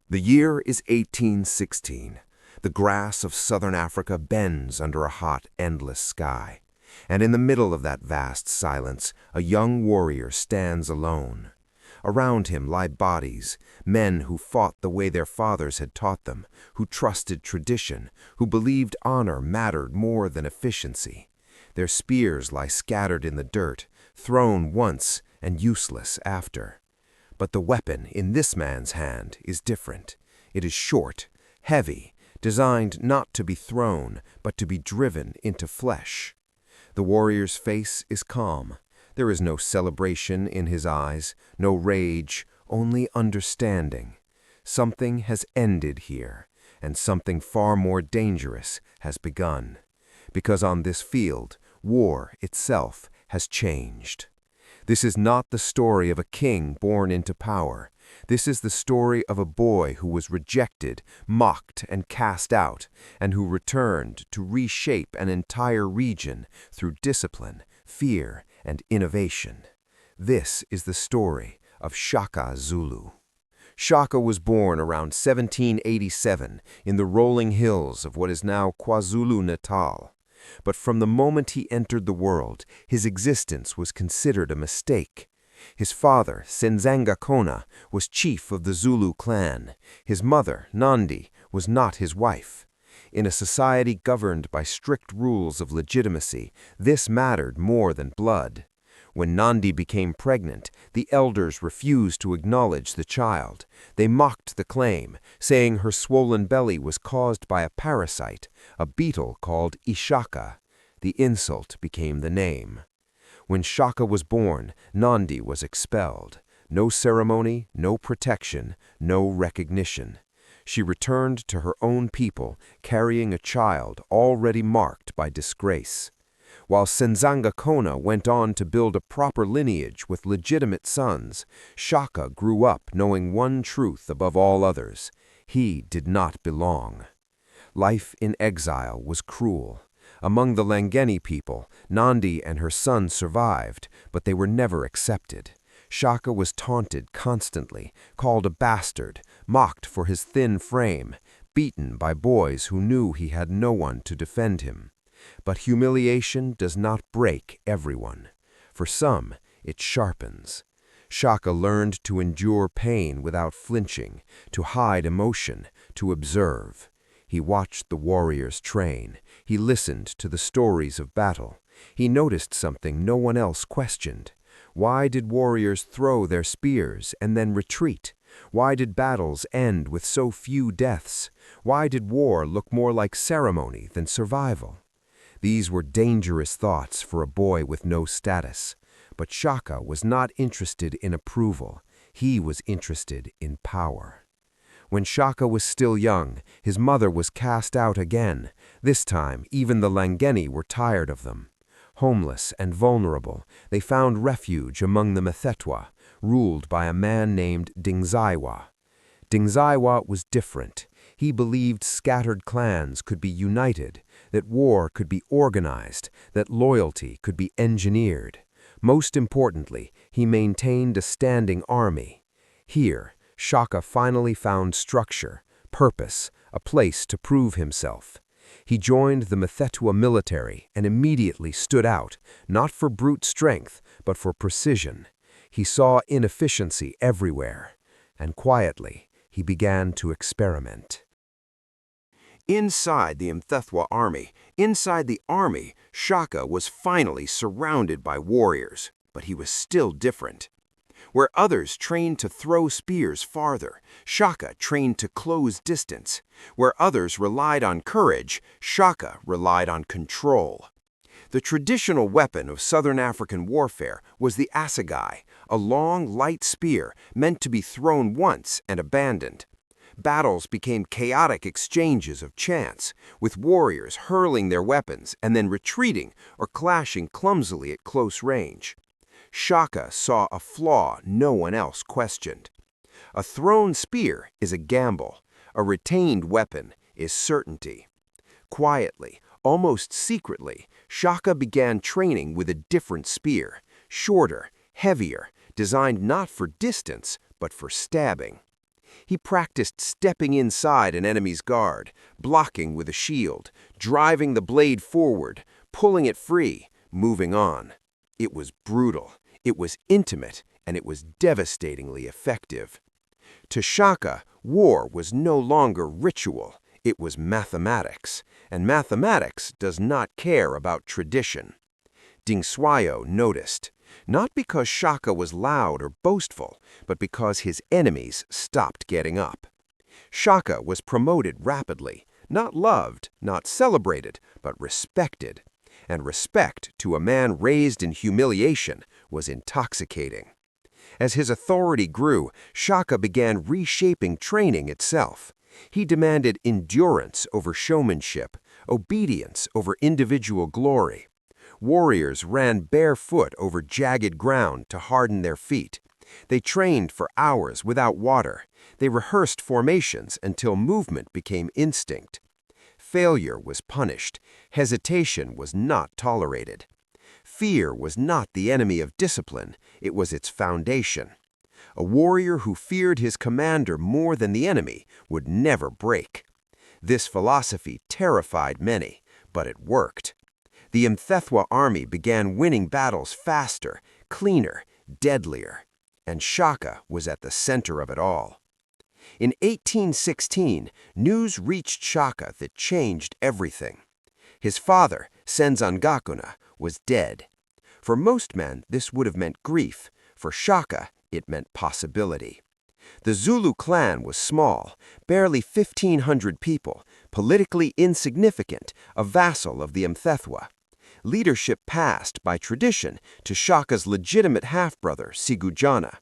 The year is 1816. The grass of southern Africa bends under a hot, endless sky. And in the middle of that vast silence, a young warrior stands alone. Around him lie bodies, men who fought the way their fathers had taught them, who trusted tradition, who believed honor mattered more than efficiency. Their spears lie scattered in the dirt, thrown once and useless after. But the weapon in this man's hand is different. It is short, heavy, designed not to be thrown, but to be driven into flesh. The warrior's face is calm. There is no celebration in his eyes, no rage, only understanding. Something has ended here, and something far more dangerous has begun. Because on this field, war itself has changed. This is not the story of a king born into power. This is the story of a boy who was rejected, mocked, and cast out, and who returned to reshape an entire region through discipline, fear, and innovation. This is the story of Shaka Zulu. Shaka was born around 1787 in the rolling hills of what is now KwaZulu-Natal. But from the moment he entered the world, his existence was considered a mistake. His father, Senzanga Kona, was chief of the Zulu clan. His mother, Nandi, was not his wife. In a society governed by strict rules of legitimacy, this mattered more than blood. When Nandi became pregnant, the elders refused to acknowledge the child. They mocked the claim, saying her swollen belly was caused by a parasite, a beetle called Ishaka. The insult became the name. When Shaka was born, Nandi was expelled. No ceremony, no protection, no recognition. She returned to her own people, carrying a child already marked by disgrace. While Senzanga Kona went on to build a proper lineage with legitimate sons, Shaka grew up knowing one truth above all others: he did not belong. Life in exile was cruel. Among the Langeni people, Nandi and her son survived, but they were never accepted. Shaka was taunted constantly, called a bastard, mocked for his thin frame, beaten by boys who knew he had no one to defend him. But humiliation does not break everyone. For some, it sharpens. Shaka learned to endure pain without flinching, to hide emotion, to observe. He watched the warriors train. He listened to the stories of battle. He noticed something no one else questioned. Why did warriors throw their spears and then retreat? Why did battles end with so few deaths? Why did war look more like ceremony than survival? These were dangerous thoughts for a boy with no status. But Shaka was not interested in approval. He was interested in power. When Shaka was still young, his mother was cast out again. This time, even the Langeni were tired of them. Homeless and vulnerable, they found refuge among the Mthethwa, ruled by a man named Dingzaiwa. Dingzaiwa was different. He believed scattered clans could be united, that war could be organized, that loyalty could be engineered. Most importantly, he maintained a standing army. Here, Shaka finally found structure, purpose, a place to prove himself. He joined the Mthethwa military and immediately stood out, not for brute strength, but for precision. He saw inefficiency everywhere, and quietly, he began to experiment. Inside the Mthethwa army, Shaka was finally surrounded by warriors, but he was still different. Where others trained to throw spears farther, Shaka trained to close distance. Where others relied on courage, Shaka relied on control. The traditional weapon of Southern African warfare was the assegai, a long, light spear meant to be thrown once and abandoned. Battles became chaotic exchanges of chance, with warriors hurling their weapons and then retreating or clashing clumsily at close range. Shaka saw a flaw no one else questioned. A thrown spear is a gamble. A retained weapon is certainty. Quietly, almost secretly, Shaka began training with a different spear, shorter, heavier, designed not for distance, but for stabbing. He practiced stepping inside an enemy's guard, blocking with a shield, driving the blade forward, pulling it free, moving on. It was brutal, it was intimate, and it was devastatingly effective. To Shaka, war was no longer ritual, it was mathematics, and mathematics does not care about tradition. Ding Xuayo noticed, not because Shaka was loud or boastful, but because his enemies stopped getting up. Shaka was promoted rapidly, not loved, not celebrated, but respected. And respect to a man raised in humiliation was intoxicating. As his authority grew, Shaka began reshaping training itself. He demanded endurance over showmanship, obedience over individual glory. Warriors ran barefoot over jagged ground to harden their feet. They trained for hours without water. They rehearsed formations until movement became instinct. Failure was punished. Hesitation was not tolerated. Fear was not the enemy of discipline, it was its foundation. A warrior who feared his commander more than the enemy would never break. This philosophy terrified many, but it worked. The Mthethwa army began winning battles faster, cleaner, deadlier, and Shaka was at the center of it all. In 1816, news reached Shaka that changed everything. His father, Senzangakuna, was dead. For most men, this would have meant grief. For Shaka, it meant possibility. The Zulu clan was small, barely 1,500 people, politically insignificant, a vassal of the Mthethwa. Leadership passed, by tradition, to Shaka's legitimate half-brother, Sigujana.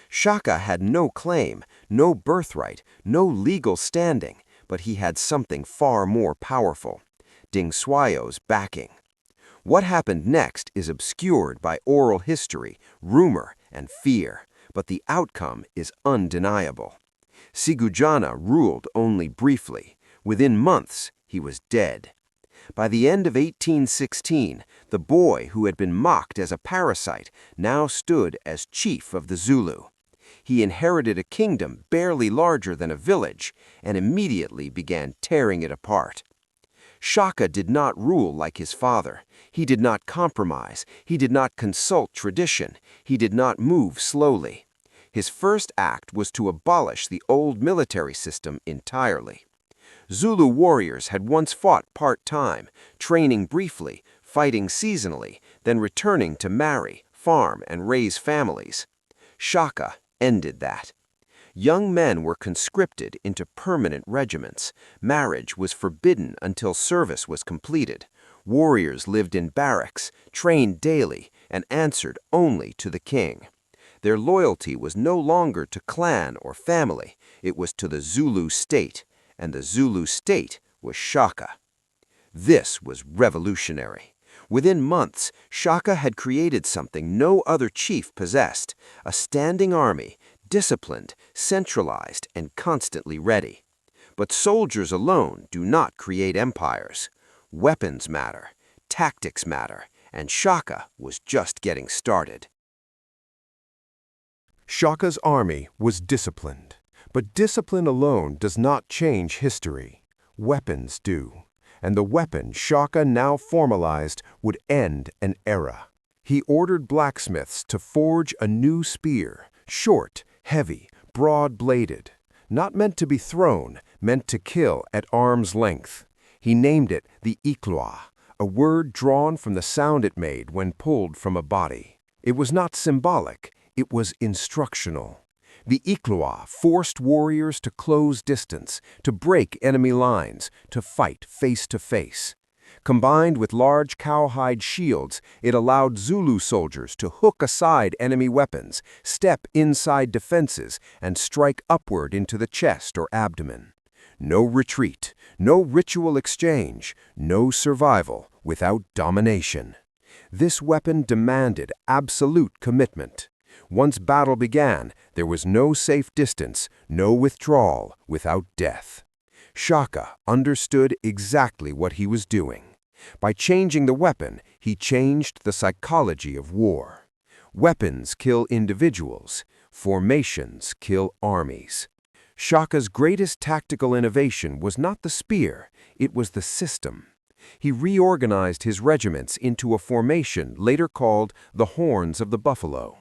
Shaka had no claim, no birthright, no legal standing, but he had something far more powerful: Ding Xuayo's backing. What happened next is obscured by oral history, rumor, and fear, but the outcome is undeniable. Sigujana ruled only briefly. Within months, he was dead. By the end of 1816, the boy who had been mocked as a parasite now stood as chief of the Zulu. He inherited a kingdom barely larger than a village and immediately began tearing it apart. Shaka did not rule like his father. He did not compromise. He did not consult tradition. He did not move slowly. His first act was to abolish the old military system entirely. Zulu warriors had once fought part-time, training briefly, fighting seasonally, then returning to marry, farm, and raise families. Shaka ended that. Young men were conscripted into permanent regiments. Marriage was forbidden until service was completed. Warriors lived in barracks, trained daily, and answered only to the king. Their loyalty was no longer to clan or family, it was to the Zulu state, and the Zulu state was Shaka. This was revolutionary. Within months, Shaka had created something no other chief possessed: a standing army, disciplined, centralized, and constantly ready. But soldiers alone do not create empires. Weapons matter, tactics matter, and Shaka was just getting started. Shaka's army was disciplined, but discipline alone does not change history. Weapons do, and the weapon Shaka now formalized would end an era. He ordered blacksmiths to forge a new spear, short, heavy, broad-bladed, not meant to be thrown, meant to kill at arm's length. He named it the Ikloa, a word drawn from the sound it made when pulled from a body. It was not symbolic, it was instructional. The Ikloa forced warriors to close distance, to break enemy lines, to fight face to face. Combined with large cowhide shields, it allowed Zulu soldiers to hook aside enemy weapons, step inside defenses, and strike upward into the chest or abdomen. No retreat, no ritual exchange, no survival without domination. This weapon demanded absolute commitment. Once battle began, there was no safe distance, no withdrawal without death. Shaka understood exactly what he was doing. By changing the weapon, he changed the psychology of war. Weapons kill individuals, formations kill armies. Shaka's greatest tactical innovation was not the spear, it was the system. He reorganized his regiments into a formation later called the Horns of the Buffalo.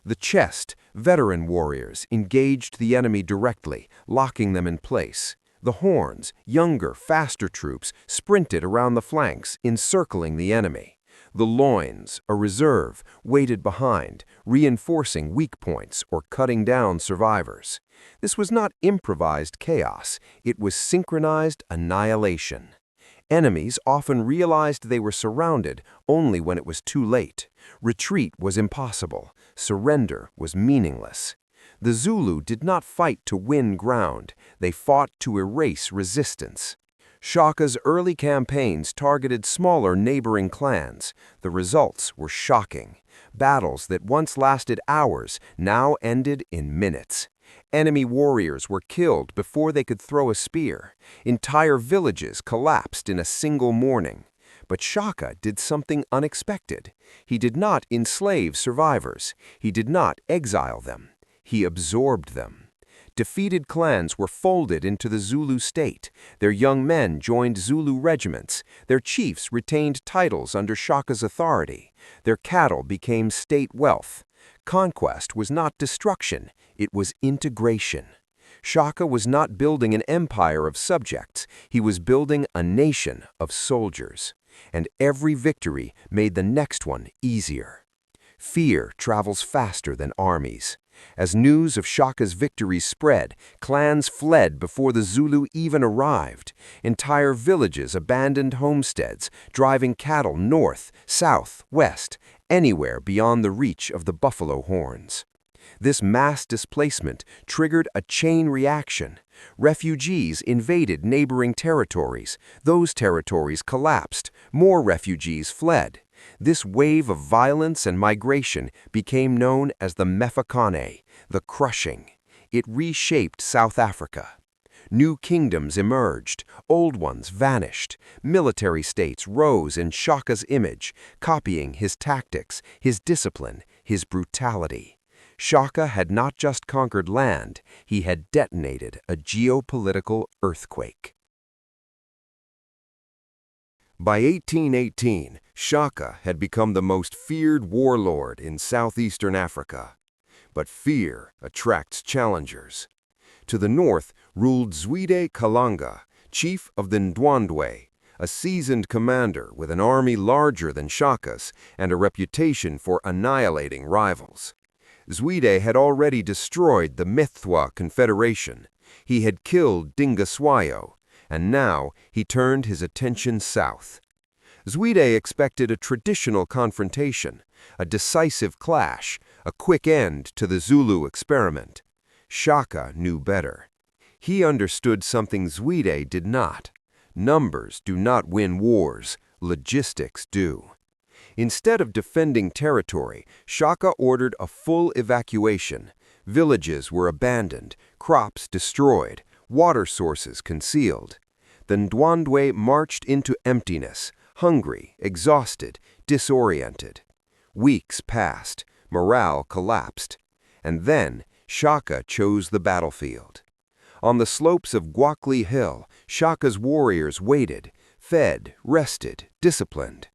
The chest, veteran warriors, engaged the enemy directly, locking them in place. The horns, younger, faster troops, sprinted around the flanks, encircling the enemy. The loins, a reserve, waited behind, reinforcing weak points or cutting down survivors. This was not improvised chaos, it was synchronized annihilation. Enemies often realized they were surrounded only when it was too late. Retreat was impossible. Surrender was meaningless. The Zulu did not fight to win ground. They fought to erase resistance. Shaka's early campaigns targeted smaller neighboring clans. The results were shocking. Battles that once lasted hours now ended in minutes. Enemy warriors were killed before they could throw a spear. Entire villages collapsed in a single morning. But Shaka did something unexpected. He did not enslave survivors. He did not exile them. He absorbed them. Defeated clans were folded into the Zulu state. Their young men joined Zulu regiments. Their chiefs retained titles under Shaka's authority. Their cattle became state wealth. Conquest was not destruction, it was integration. Shaka was not building an empire of subjects, he was building a nation of soldiers. And every victory made the next one easier. Fear travels faster than armies. As news of Shaka's victories spread, clans fled before the Zulu even arrived. Entire villages abandoned homesteads, driving cattle north, south, west, anywhere beyond the reach of the buffalo horns. This mass displacement triggered a chain reaction. Refugees invaded neighboring territories. Those territories collapsed. More refugees fled. This wave of violence and migration became known as the Mefakane, the crushing. It reshaped South Africa. New kingdoms emerged, old ones vanished. Military states rose in Shaka's image, copying his tactics, his discipline, his brutality. Shaka had not just conquered land, he had detonated a geopolitical earthquake. By 1818, Shaka had become the most feared warlord in southeastern Africa. But fear attracts challengers. To the north ruled Zwide Kalanga, chief of the Ndwandwe, a seasoned commander with an army larger than Shaka's and a reputation for annihilating rivals. Zwide had already destroyed the Mithwa Confederation. He had killed Dingaswayo, and now he turned his attention south. Zwide expected a traditional confrontation, a decisive clash, a quick end to the Zulu experiment. Shaka knew better. He understood something Zwide did not. Numbers do not win wars, logistics do. Instead of defending territory, Shaka ordered a full evacuation. Villages were abandoned, crops destroyed, water sources concealed. The Ndwandwe marched into emptiness, hungry, exhausted, disoriented. Weeks passed, morale collapsed, and then Shaka chose the battlefield. On the slopes of Gwakli Hill, Shaka's warriors waited, fed, rested, disciplined.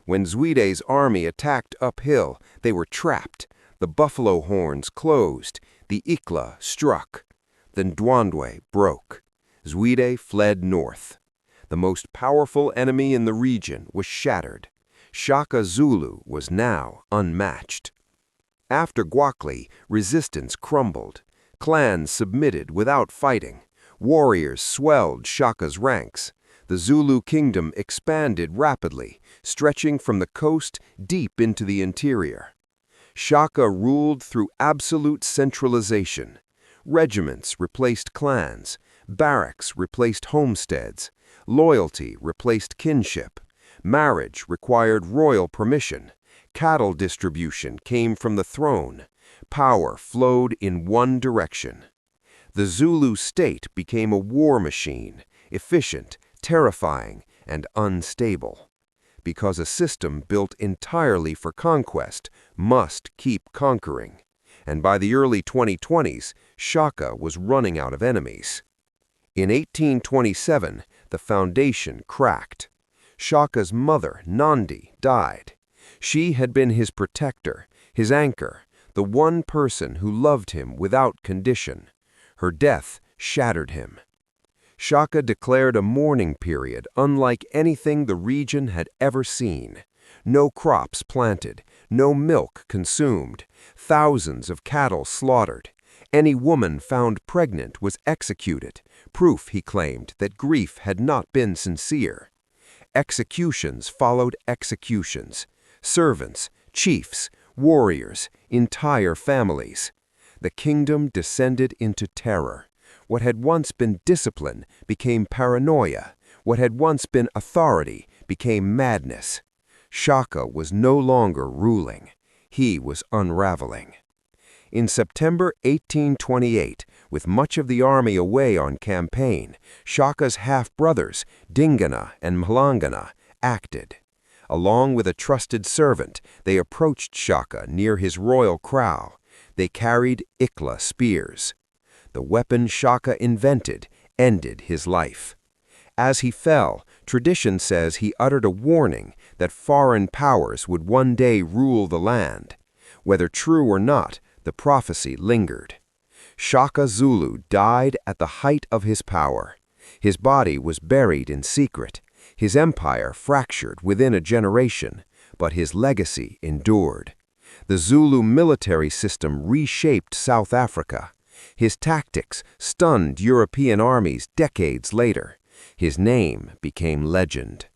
When Zwide's army attacked uphill, they were trapped. The buffalo horns closed. The Ikla struck. The Ndwandwe broke. Zwide fled north. The most powerful enemy in the region was shattered. Shaka Zulu was now unmatched. After Gwakli, resistance crumbled. Clans submitted without fighting. Warriors swelled Shaka's ranks. The Zulu Kingdom expanded rapidly, stretching from the coast deep into the interior. Shaka ruled through absolute centralization. Regiments replaced clans, barracks replaced homesteads, loyalty replaced kinship, marriage required royal permission, cattle distribution came from the throne, power flowed in one direction. The Zulu state became a war machine, efficient, terrifying, and unstable. Because a system built entirely for conquest must keep conquering. and by the early 2020s, Shaka was running out of enemies. In 1827, the foundation cracked. Shaka's mother, Nandi, died. She had been his protector, his anchor, the one person who loved him without condition. Her death shattered him. Shaka declared a mourning period unlike anything the region had ever seen. No crops planted, no milk consumed, thousands of cattle slaughtered. Any woman found pregnant was executed, proof, he claimed, that grief had not been sincere. Executions followed executions. Servants, chiefs, warriors, entire families. The kingdom descended into terror. What had once been discipline became paranoia. What had once been authority became madness. Shaka was no longer ruling. He was unraveling. In September 1828, with much of the army away on campaign, Shaka's half-brothers, Dingana and Mhlangana, acted. Along with a trusted servant, they approached Shaka near his royal kraal. They carried Ikla spears. The weapon Shaka invented ended his life. As he fell, tradition says he uttered a warning that foreign powers would one day rule the land. Whether true or not, the prophecy lingered. Shaka Zulu died at the height of his power. His body was buried in secret. His empire fractured within a generation, but his legacy endured. The Zulu military system reshaped South Africa. His tactics stunned European armies decades later. His name became legend.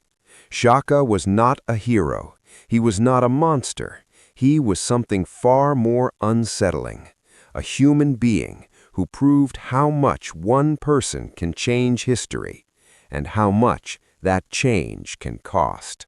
Shaka was not a hero. He was not a monster. He was something far more unsettling. A human being who proved how much one person can change history and how much that change can cost.